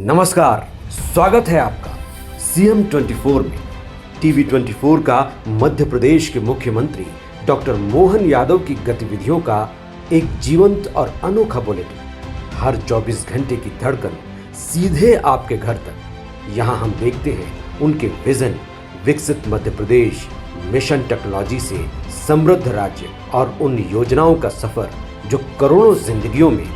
नमस्कार, स्वागत है आपका सीएम 24 में। टीवी 24 का मध्य प्रदेश के मुख्यमंत्री डॉक्टर मोहन यादव की गतिविधियों का एक जीवंत और अनोखा बुलेटिन। हर 24 घंटे की धड़कन सीधे आपके घर तक। यहाँ हम देखते हैं उनके विजन, विकसित मध्य प्रदेश, मिशन टेक्नोलॉजी से समृद्ध राज्य और उन योजनाओं का सफर जो करोड़ों जिंदगियों में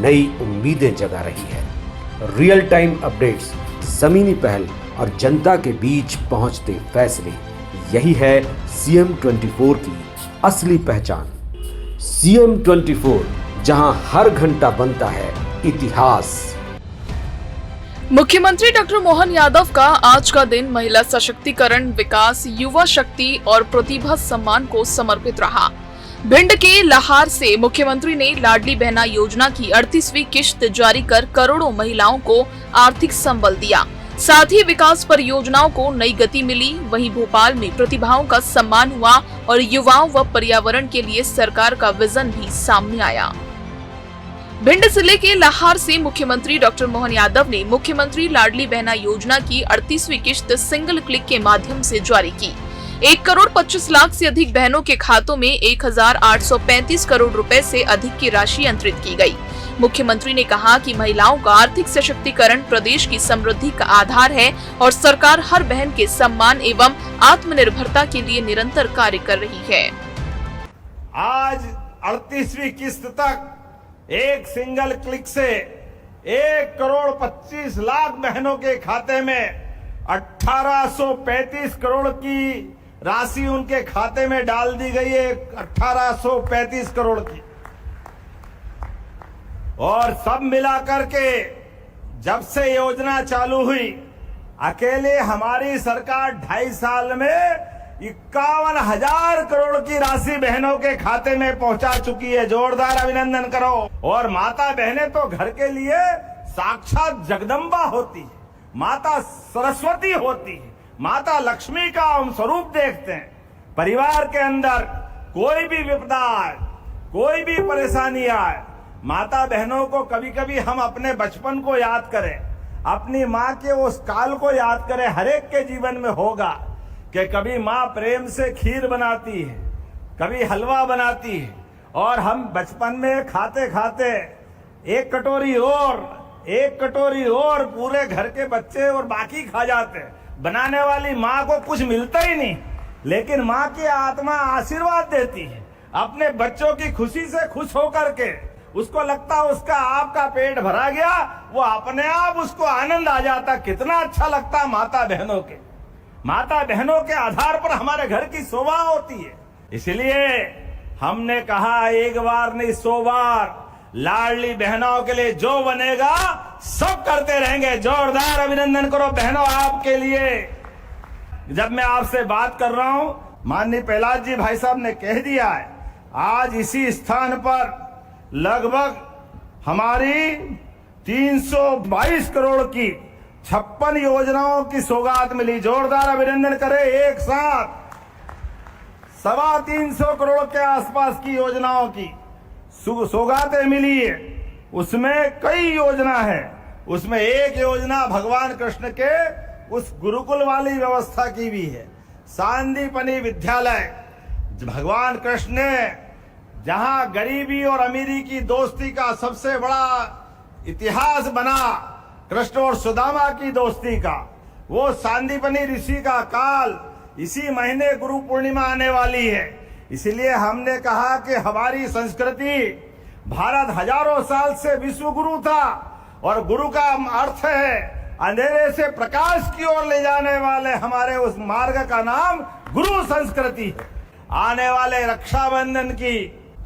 नई उम्मीदें जगा रही है। रियल टाइम अपडेट्स, जमीनी पहल और जनता के बीच पहुंचते फैसले, यही है सीएम 24 की असली पहचान। सीएम 24, जहां हर घंटा बनता है इतिहास। मुख्यमंत्री डॉक्टर मोहन यादव का आज का दिन महिला सशक्तिकरण, विकास, युवा शक्ति और प्रतिभा सम्मान को समर्पित रहा। भिंड के लाहार से मुख्यमंत्री ने लाडली बहना योजना की 38वीं किश्त जारी कर करोड़ों महिलाओं को आर्थिक संबल दिया। साथ ही विकास परियोजनाओं को नई गति मिली। वहीं भोपाल में प्रतिभाओं का सम्मान हुआ और युवाओं व पर्यावरण के लिए सरकार का विजन भी सामने आया। भिंड जिले के लाहार से मुख्यमंत्री डॉक्टर मोहन यादव ने मुख्यमंत्री लाडली बहना योजना की 38वीं किश्त सिंगल क्लिक के माध्यम से जारी की। 1 करोड़ 25 लाख से अधिक बहनों के खातों में 1835 करोड़ रुपए से अधिक की राशि अंतरित की गई। मुख्यमंत्री ने कहा कि महिलाओं का आर्थिक सशक्तिकरण प्रदेश की समृद्धि का आधार है और सरकार हर बहन के सम्मान एवं आत्मनिर्भरता के लिए निरंतर कार्य कर रही है। आज 38वीं किस्त तक एक सिंगल क्लिक से 1 करोड़ 25 लाख बहनों के खाते में 1835 करोड़ की राशि उनके खाते में डाल दी गई है। 1835 करोड़ की, और सब मिलाकर के जब से योजना चालू हुई, अकेले हमारी सरकार 2.5 साल में 51,000 करोड़ की राशि बहनों के खाते में पहुंचा चुकी है। जोरदार अभिनंदन करो। और माता बहनें तो घर के लिए साक्षात जगदम्बा होती है, माता सरस्वती होती है, माता लक्ष्मी का हम स्वरूप देखते हैं। परिवार के अंदर कोई भी विपदा आए, कोई भी परेशानी आए, माता बहनों को कभी कभी हम अपने बचपन को याद करें, अपनी माँ के उस काल को याद करें। हर एक के जीवन में होगा कि कभी माँ प्रेम से खीर बनाती है, कभी हलवा बनाती है, और हम बचपन में खाते खाते एक कटोरी और पूरे घर के बच्चे और बाकी खा जाते। बनाने वाली माँ को कुछ मिलता ही नहीं, लेकिन माँ की आत्मा आशीर्वाद देती है अपने बच्चों की खुशी से खुश होकर के। उसको लगता उसका आपका पेट भरा गया, वो अपने आप उसको आनंद आ जाता। कितना अच्छा लगता माता बहनों के आधार पर हमारे घर की शोभा होती है। इसलिए हमने कहा एक बार नहीं 100 बार, लाडली बहनों के लिए जो बनेगा सब करते रहेंगे। जोरदार अभिनंदन करो बहनों आपके लिए। जब मैं आपसे बात कर रहा हूं, माननीय प्रहलाद जी भाई साहब ने कह दिया है, आज इसी स्थान पर लगभग हमारी 322 करोड़ की 56 योजनाओं की सौगात मिली। जोरदार अभिनंदन करें एक साथ। 325 करोड़ के आसपास की योजनाओं की सौगातें मिली है। उसमें कई योजना है। उसमें एक योजना भगवान कृष्ण के उस गुरुकुल वाली व्यवस्था की भी है। सांदीपनी विद्यालय, भगवान कृष्ण ने जहां गरीबी और अमीरी की दोस्ती का सबसे बड़ा इतिहास बना, कृष्ण और सुदामा की दोस्ती का, वो सांदीपनी ऋषि का काल इसी महीने गुरु पूर्णिमा आने वाली है। इसलिए हमने कहा कि हमारी संस्कृति, भारत हजारों साल से विश्व गुरु था, और गुरु का अर्थ है अंधेरे से प्रकाश की ओर ले जाने वाले। हमारे उस मार्ग का नाम गुरु संस्कृति है। आने वाले रक्षाबंधन की,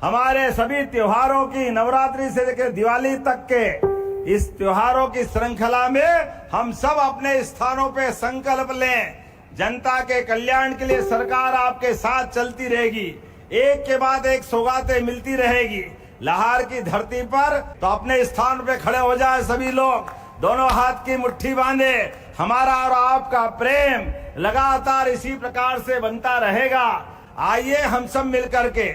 हमारे सभी त्योहारों की, नवरात्रि से लेकर दिवाली तक के इस त्योहारों की श्रृंखला में हम सब अपने स्थानों पे संकल्प लें। जनता के कल्याण के लिए सरकार आपके साथ चलती रहेगी। एक के बाद एक सौगातें मिलती रहेगी। लाहार की धरती पर तो अपने स्थान पे खड़े हो जाए सभी लोग, दोनों हाथ की मुट्ठी बांधे। हमारा और आपका प्रेम लगातार इसी प्रकार से बनता रहेगा। आइए हम सब मिलकर के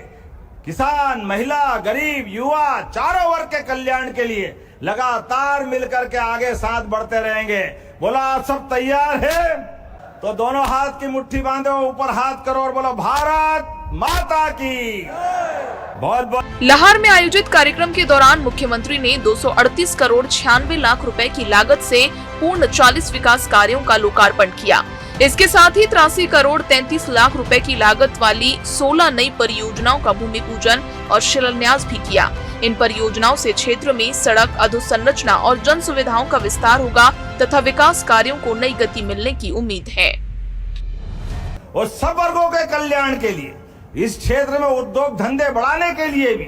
किसान, महिला, गरीब, युवा, चारों वर्ग के कल्याण के लिए लगातार मिलकर के आगे साथ बढ़ते रहेंगे। बोला आप सब तैयार है? तो दोनों हाथ की मुट्ठी बांधो, ऊपर हाथ करो और बोलो भारत माता की। बहुत बहुत लाहौर में आयोजित कार्यक्रम के दौरान मुख्यमंत्री ने 238 करोड़ 96 लाख रुपए की लागत से पूर्ण 40 विकास कार्यों का लोकार्पण किया। इसके साथ ही 83 करोड़ 33 लाख रुपए की लागत वाली 16 नई परियोजनाओं का भूमि पूजन और शिलान्यास भी किया। इन परियोजनाओं से क्षेत्र में सड़क, अधोसंरचना और जन सुविधाओं का विस्तार होगा तथा विकास कार्यों को नई गति मिलने की उम्मीद है। और सब वर्गों के कल्याण के लिए, इस क्षेत्र में उद्योग धंधे बढ़ाने के लिए भी,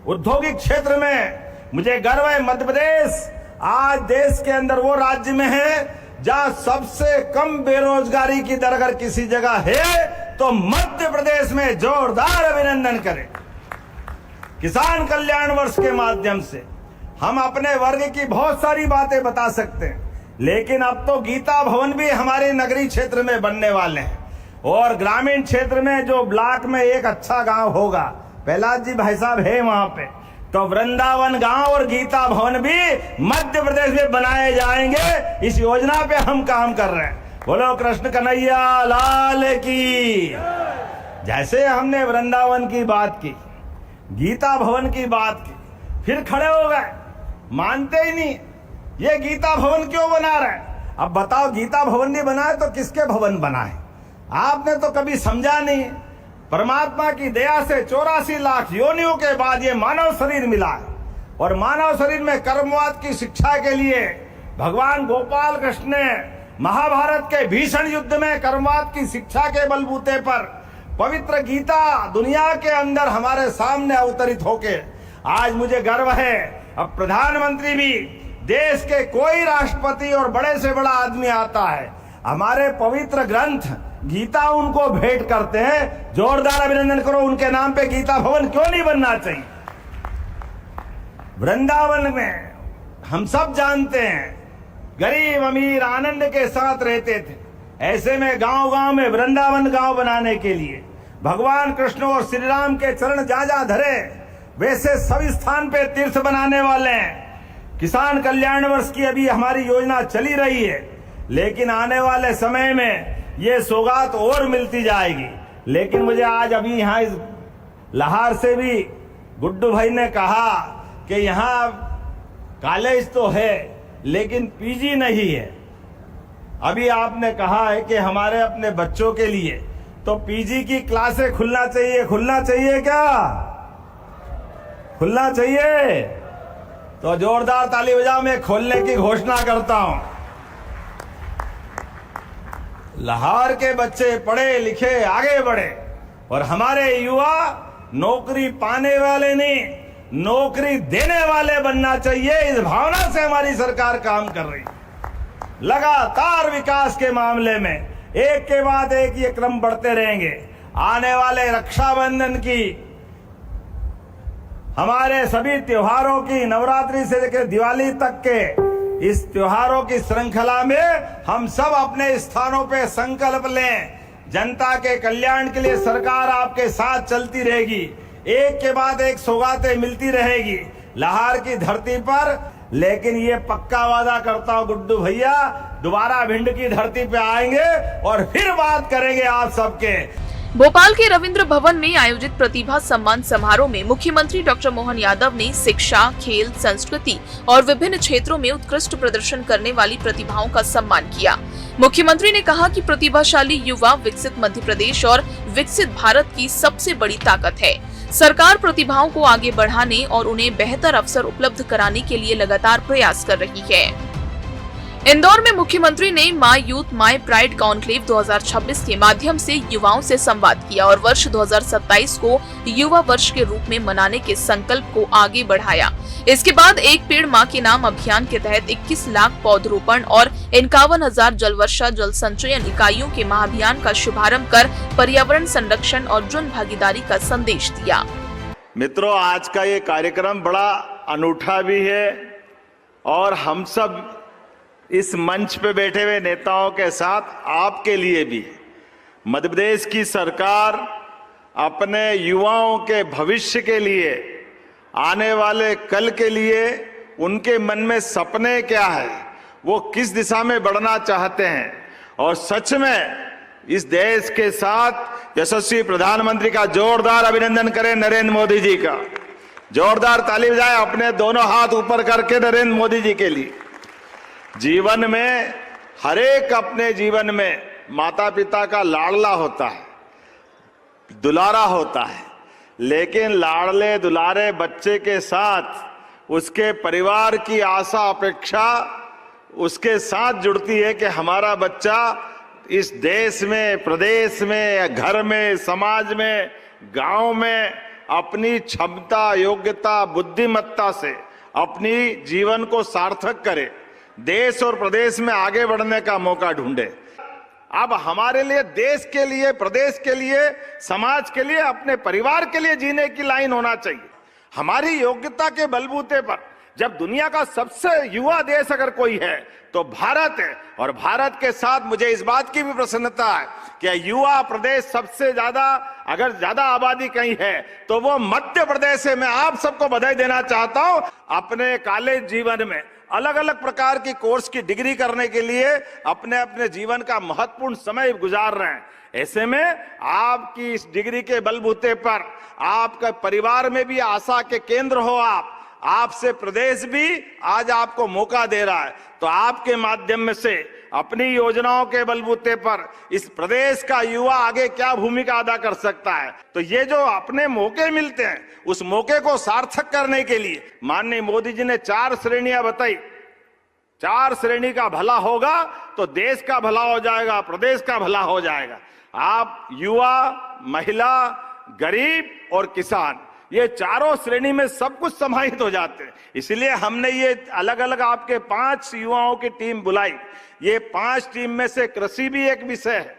औद्योगिक क्षेत्र में मुझे गर्व है। मध्य प्रदेश आज देश के अंदर वो राज्य में है जहां सबसे कम बेरोजगारी की दर अगर किसी जगह है तो मध्य प्रदेश में जोरदार अभिनंदन करें। किसान कल्याण वर्ष के माध्यम से हम अपने वर्ग की बहुत सारी बातें बता सकते हैं, लेकिन अब तो गीता भवन भी हमारे नगरीय क्षेत्र में बनने वाले हैं और ग्रामीण क्षेत्र में जो ब्लॉक में एक अच्छा गांव होगा, प्रहलाद जी भाई साहब है वहां पे, तो वृंदावन गांव और गीता भवन भी मध्य प्रदेश में बनाए जाएंगे। इस योजना पे हम काम कर रहे हैं। बोलो कृष्ण कन्हैया लाल की। जैसे हमने वृंदावन की बात की, गीता भवन की बात की, फिर खड़े हो गए, मानते ही नहीं ये गीता भवन क्यों बना रहा है। अब बताओ, गीता भवन नहीं बनाए तो किसके भवन बनाए? आपने तो कभी समझा नहीं। परमात्मा की दया से 84 लाख योनियों के बाद ये मानव शरीर मिला है और मानव शरीर में कर्मवाद की शिक्षा के लिए भगवान गोपाल कृष्ण ने महाभारत के भीषण युद्ध में कर्मवाद की शिक्षा के बलबूते पर पवित्र गीता दुनिया के अंदर हमारे सामने अवतरित होके आज मुझे गर्व है। अब प्रधानमंत्री भी, देश के कोई राष्ट्रपति और बड़े से बड़ा आदमी आता है, हमारे पवित्र ग्रंथ गीता उनको भेंट करते हैं। जोरदार अभिनंदन करो उनके नाम पे। गीता भवन क्यों नहीं बनना चाहिए? वृंदावन में हम सब जानते हैं गरीब अमीर आनंद के साथ रहते थे। ऐसे में गांव गांव में वृंदावन गांव बनाने के लिए भगवान कृष्ण और श्री राम के चरण जा जा धरे, वैसे सभी स्थान पे तीर्थ बनाने वाले हैं। किसान कल्याण वर्ष की अभी हमारी योजना चली रही है, लेकिन आने वाले समय में ये सौगात और मिलती जाएगी। लेकिन मुझे आज अभी यहाँ इस लाहौर से भी गुड्डू भाई ने कहा कि यहाँ कॉलेज तो है लेकिन पीजी नहीं है। अभी आपने कहा है कि हमारे अपने बच्चों के लिए तो पीजी की क्लासें खुलना चाहिए। खुलना चाहिए क्या? खुलना चाहिए तो जोरदार ताली बजाओ। मैं खोलने की घोषणा करता हूं। लाहौर के बच्चे पढ़े लिखे आगे बढ़े और हमारे युवा नौकरी पाने वाले नहीं, नौकरी देने वाले बनना चाहिए। इस भावना से हमारी सरकार काम कर रही है। लगातार विकास के मामले में एक के बाद एक ये क्रम बढ़ते रहेंगे। आने वाले रक्षाबंधन की, हमारे सभी त्योहारों की, नवरात्रि से लेकर दिवाली तक के इस त्योहारों की श्रृंखला में हम सब अपने स्थानों पे संकल्प लें। जनता के कल्याण के लिए सरकार आपके साथ चलती रहेगी। एक के बाद एक सौगातें मिलती रहेगी लाहौर की धरती पर। लेकिन ये पक्का वादा करता हूं गुड्डू भैया, दोबारा भिंड की धरती पे आएंगे और फिर बात करेंगे आप सबके। भोपाल के रविंद्र भवन में आयोजित प्रतिभा सम्मान समारोह में मुख्यमंत्री डॉक्टर मोहन यादव ने शिक्षा, खेल, संस्कृति और विभिन्न क्षेत्रों में उत्कृष्ट प्रदर्शन करने वाली प्रतिभाओं का सम्मान किया। मुख्यमंत्री ने कहा कि प्रतिभाशाली युवा विकसित मध्य प्रदेश और विकसित भारत की सबसे बड़ी ताकत है। सरकार प्रतिभाओं को आगे बढ़ाने और उन्हें बेहतर अवसर उपलब्ध कराने के लिए लगातार प्रयास कर रही है। इंदौर में मुख्यमंत्री ने my youth my pride conclave 2026 के माध्यम से युवाओं से संवाद किया और वर्ष 2027 को युवा वर्ष के रूप में मनाने के संकल्प को आगे बढ़ाया। इसके बाद एक पेड़ मां के नाम अभियान के तहत 21 लाख पौधरोपण और 51,000 जलवर्षा जल संचयन इकाइयों के महाअभियान का शुभारंभ कर पर्यावरण संरक्षण और जन भागीदारी का संदेश दिया। मित्रों, आज का ये कार्यक्रम बड़ा अनूठा भी है और हम सब इस मंच पे बैठे हुए नेताओं के साथ आपके लिए भी। मध्य प्रदेश की सरकार अपने युवाओं के भविष्य के लिए, आने वाले कल के लिए उनके मन में सपने क्या है, वो किस दिशा में बढ़ना चाहते हैं। और सच में इस देश के साथ यशस्वी प्रधानमंत्री का जोरदार अभिनंदन करें नरेंद्र मोदी जी का। जोरदार ताली बजाएं अपने दोनों हाथ ऊपर करके नरेंद्र मोदी जी के लिए। जीवन में हर एक अपने जीवन में माता पिता का लाडला होता है, दुलारा होता है, लेकिन लाडले दुलारे बच्चे के साथ उसके परिवार की आशा अपेक्षा उसके साथ जुड़ती है कि हमारा बच्चा इस देश में, प्रदेश में, घर में, समाज में, गांव में अपनी क्षमता, योग्यता, बुद्धिमत्ता से अपनी जीवन को सार्थक करे, देश और प्रदेश में आगे बढ़ने का मौका ढूंढे। अब हमारे लिए, देश के लिए, प्रदेश के लिए, समाज के लिए, अपने परिवार के लिए जीने की लाइन होना चाहिए। हमारी योग्यता के बलबूते पर जब दुनिया का सबसे युवा देश अगर कोई है तो भारत है। और भारत के साथ मुझे इस बात की भी प्रसन्नता है कि युवा प्रदेश सबसे ज्यादा, अगर ज्यादा आबादी कहीं है तो वो मध्य प्रदेश है। मैं आप सबको बधाई देना चाहता हूं। अपने कॉलेज जीवन में अलग अलग प्रकार की कोर्स की डिग्री करने के लिए अपने अपने जीवन का महत्वपूर्ण समय गुजार रहे हैं। ऐसे में आपकी इस डिग्री के बलबूते पर आपका परिवार में भी आशा के केंद्र हो आपसे प्रदेश भी आज आपको मौका दे रहा है। तो आपके माध्यम से अपनी योजनाओं के बलबूते पर इस प्रदेश का युवा आगे क्या भूमिका अदा कर सकता है। तो ये जो अपने मौके मिलते हैं, उस मौके को सार्थक करने के लिए माननीय मोदी जी ने 4 श्रेणियां बताई। 4 श्रेणी का भला होगा तो देश का भला हो जाएगा, प्रदेश का भला हो जाएगा। आप युवा, महिला, गरीब और किसान, ये चारों श्रेणी में सब कुछ समाहित हो जाते हैं। इसलिए हमने ये अलग अलग आपके 5 युवाओं की टीम बुलाई। ये 5 टीम में से कृषि भी एक विषय है,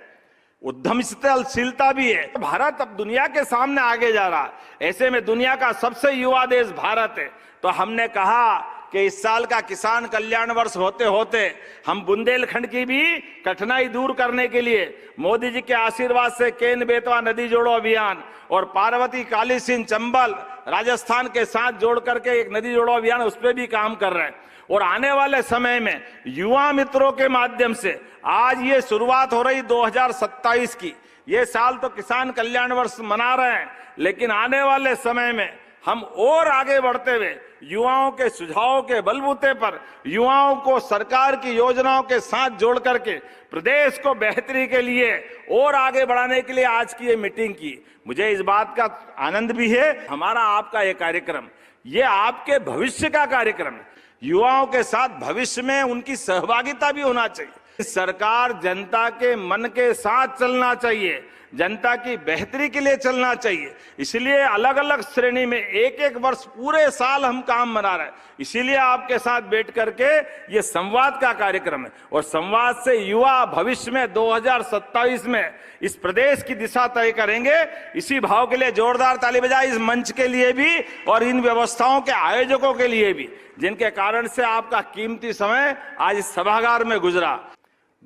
उद्यमशीलता भी है। भारत अब दुनिया के सामने आगे जा रहा है। ऐसे में दुनिया का सबसे युवा देश भारत है। तो हमने कहा कि इस साल का किसान कल्याण वर्ष होते होते हम बुंदेलखंड की भी कठिनाई दूर करने के लिए मोदी जी के आशीर्वाद से केन बेतवा नदी जोड़ो अभियान और पार्वती काली सिंह चंबल राजस्थान के साथ जोड़ करके एक नदी जोड़ो अभियान, उस पर भी काम कर रहे हैं। और आने वाले समय में युवा मित्रों के माध्यम से आज ये शुरुआत हो रही 2027 की। ये साल तो किसान कल्याण वर्ष मना रहे हैं, लेकिन आने वाले समय में हम और आगे बढ़ते हुए युवाओं के सुझावों के बलबूते पर युवाओं को सरकार की योजनाओं के साथ जोड़ करके प्रदेश को बेहतरी के लिए और आगे बढ़ाने के लिए आज की ये मीटिंग की। मुझे इस बात का आनंद भी है, हमारा आपका ये कार्यक्रम, ये आपके भविष्य का कार्यक्रम है। युवाओं के साथ भविष्य में उनकी सहभागिता भी होना चाहिए। सरकार जनता के मन के साथ चलना चाहिए, जनता की बेहतरी के लिए चलना चाहिए। इसलिए अलग अलग श्रेणी में एक एक वर्ष पूरे साल हम काम बना रहे हैं। इसीलिए आपके साथ बैठ करके ये संवाद का कार्यक्रम है। और संवाद से युवा भविष्य में 2027 में इस प्रदेश की दिशा तय करेंगे। इसी भाव के लिए जोरदार ताली बजाए इस मंच के लिए भी और इन व्यवस्थाओं के आयोजकों के लिए भी, जिनके कारण से आपका कीमती समय आज इस सभागार में गुजरा।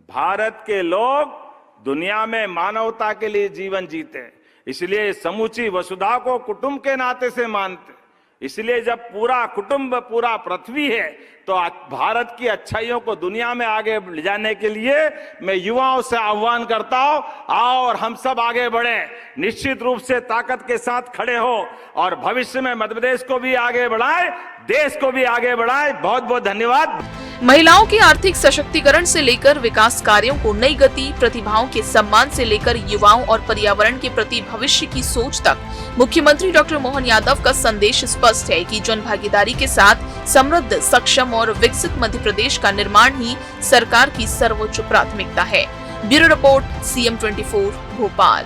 भारत के लोग दुनिया में मानवता के लिए जीवन जीते हैं, इसलिए समूची वसुधा को कुटुंब के नाते से मानते। इसलिए जब पूरा कुटुंब, पूरा पृथ्वी है, तो भारत की अच्छाइयों को दुनिया में आगे ले जाने के लिए मैं युवाओं से आह्वान करता हूं, आओ और हम सब आगे बढ़े, निश्चित रूप से ताकत के साथ खड़े हो और भविष्य में मध्य प्रदेश को भी आगे बढ़ाए, देश को भी आगे बढ़ाए। बहुत बहुत धन्यवाद। महिलाओं के आर्थिक सशक्तिकरण से लेकर विकास कार्यों को नई गति, प्रतिभाओं के सम्मान से लेकर युवाओं और पर्यावरण के प्रति भविष्य की सोच तक मुख्यमंत्री डॉक्टर मोहन यादव का संदेश स्पष्ट है कि जन भागीदारी के साथ समृद्ध, सक्षम और विकसित मध्य प्रदेश का निर्माण ही सरकार की सर्वोच्च प्राथमिकता है। Bureau report, CM24 Bhopal.